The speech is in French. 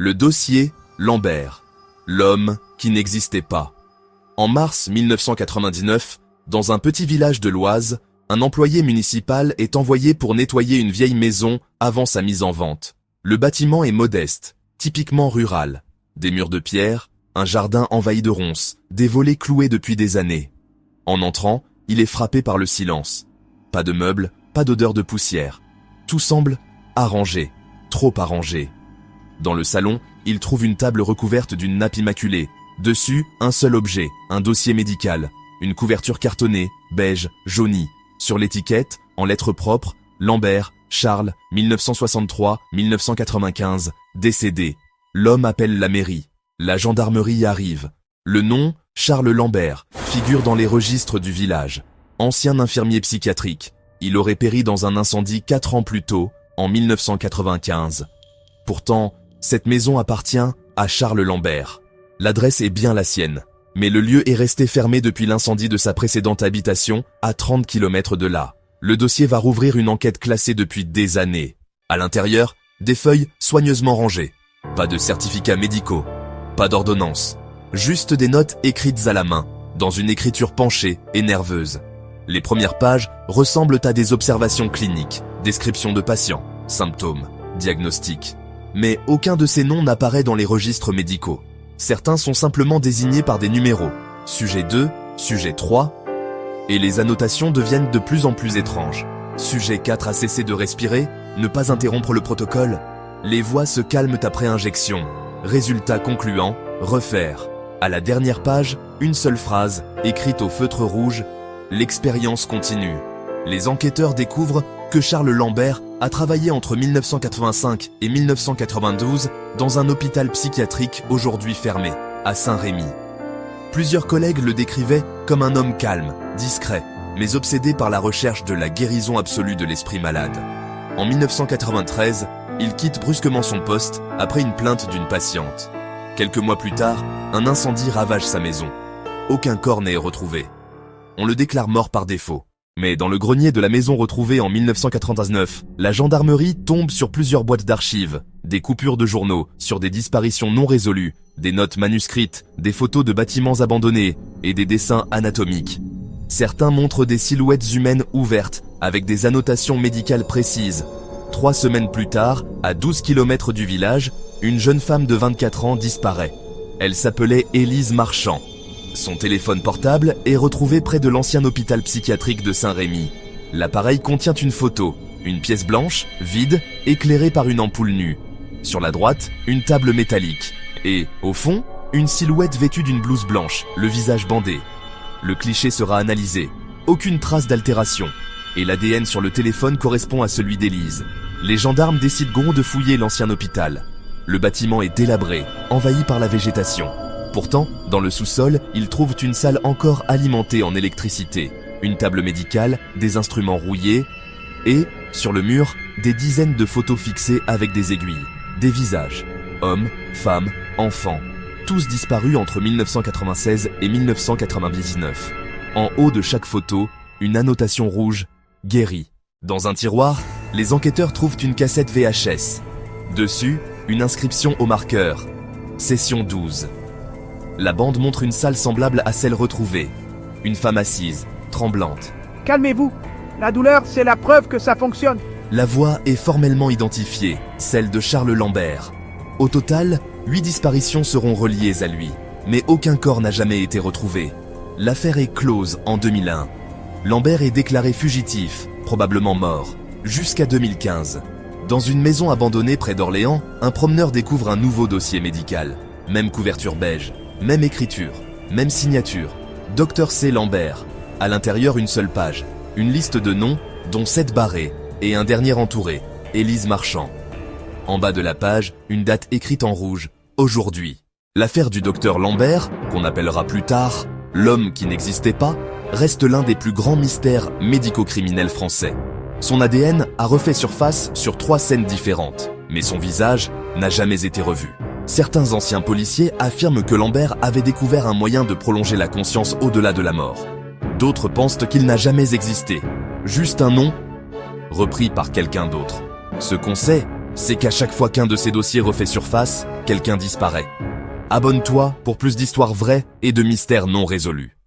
Le dossier Lambert, l'homme qui n'existait pas. En mars 1999, dans un petit village de l'Oise, un employé municipal est envoyé pour nettoyer une vieille maison avant sa mise en vente. Le bâtiment est modeste, typiquement rural. Des murs de pierre, un jardin envahi de ronces, des volets cloués depuis des années. En entrant, il est frappé par le silence. Pas de meubles, pas d'odeur de poussière. Tout semble arrangé, trop arrangé. Dans le salon, il trouve une table recouverte d'une nappe immaculée. Dessus, un seul objet, un dossier médical. Une couverture cartonnée, beige, jaunie. Sur l'étiquette, en lettres propres, Lambert, Charles, 1963-1995, décédé. L'homme appelle la mairie. La gendarmerie arrive. Le nom, Charles Lambert, figure dans les registres du village. Ancien infirmier psychiatrique. Il aurait péri dans un incendie 4 ans plus tôt, en 1995. Pourtant, cette maison appartient à Charles Lambert. L'adresse est bien la sienne, mais le lieu est resté fermé depuis l'incendie de sa précédente habitation, à 30 km de là. Le dossier va rouvrir une enquête classée depuis des années. À l'intérieur, des feuilles soigneusement rangées. Pas de certificats médicaux, pas d'ordonnance. Juste des notes écrites à la main, dans une écriture penchée et nerveuse. Les premières pages ressemblent à des observations cliniques, descriptions de patients, symptômes, diagnostics. Mais aucun de ces noms n'apparaît dans les registres médicaux. Certains sont simplement désignés par des numéros, sujet 2, sujet 3, et les annotations deviennent de plus en plus étranges. Sujet 4 a cessé de respirer, ne pas interrompre le protocole. Les voix se calment après injection. Résultat concluant, refaire. À la dernière page, une seule phrase, écrite au feutre rouge, l'expérience continue. Les enquêteurs découvrent que Charles Lambert a travaillé entre 1985 et 1992 dans un hôpital psychiatrique aujourd'hui fermé, à Saint-Rémy. Plusieurs collègues le décrivaient comme un homme calme, discret, mais obsédé par la recherche de la guérison absolue de l'esprit malade. En 1993, il quitte brusquement son poste après une plainte d'une patiente. Quelques mois plus tard, un incendie ravage sa maison. Aucun corps n'est retrouvé. On le déclare mort par défaut. Mais dans le grenier de la maison retrouvée en 1999, la gendarmerie tombe sur plusieurs boîtes d'archives, des coupures de journaux sur des disparitions non résolues, des notes manuscrites, des photos de bâtiments abandonnés et des dessins anatomiques. Certains montrent des silhouettes humaines ouvertes avec des annotations médicales précises. 3 semaines plus tard, à 12 km du village, une jeune femme de 24 ans disparaît. Elle s'appelait Élise Marchand. Son téléphone portable est retrouvé près de l'ancien hôpital psychiatrique de Saint-Rémy. L'appareil contient une photo, une pièce blanche, vide, éclairée par une ampoule nue. Sur la droite, une table métallique. Et, au fond, une silhouette vêtue d'une blouse blanche, le visage bandé. Le cliché sera analysé. Aucune trace d'altération. Et l'ADN sur le téléphone correspond à celui d'Élise. Les gendarmes décideront de fouiller l'ancien hôpital. Le bâtiment est délabré, envahi par la végétation. Pourtant, dans le sous-sol, ils trouvent une salle encore alimentée en électricité, une table médicale, des instruments rouillés et, sur le mur, des dizaines de photos fixées avec des aiguilles, des visages, hommes, femmes, enfants, tous disparus entre 1996 et 1999. En haut de chaque photo, une annotation rouge, guéri. Dans un tiroir, les enquêteurs trouvent une cassette VHS. Dessus, une inscription au marqueur, session 12. La bande montre une salle semblable à celle retrouvée. Une femme assise, tremblante. Calmez-vous, la douleur, c'est la preuve que ça fonctionne. La voix est formellement identifiée, celle de Charles Lambert. Au total, 8 disparitions seront reliées à lui, mais aucun corps n'a jamais été retrouvé. L'affaire est close en 2001. Lambert est déclaré fugitif, probablement mort, jusqu'à 2015. Dans une maison abandonnée près d'Orléans, un promeneur découvre un nouveau dossier médical. Même couverture beige. Même écriture, même signature, Dr C. Lambert. À l'intérieur, une seule page, une liste de noms, dont 7 barrés, et un dernier entouré, Élise Marchand. En bas de la page, une date écrite en rouge, aujourd'hui. L'affaire du docteur Lambert, qu'on appellera plus tard l'homme qui n'existait pas, reste l'un des plus grands mystères médico-criminels français. Son ADN a refait surface sur 3 scènes différentes, mais son visage n'a jamais été revu. Certains anciens policiers affirment que Lambert avait découvert un moyen de prolonger la conscience au-delà de la mort. D'autres pensent qu'il n'a jamais existé, juste un nom repris par quelqu'un d'autre. Ce qu'on sait, c'est qu'à chaque fois qu'un de ces dossiers refait surface, quelqu'un disparaît. Abonne-toi pour plus d'histoires vraies et de mystères non résolus.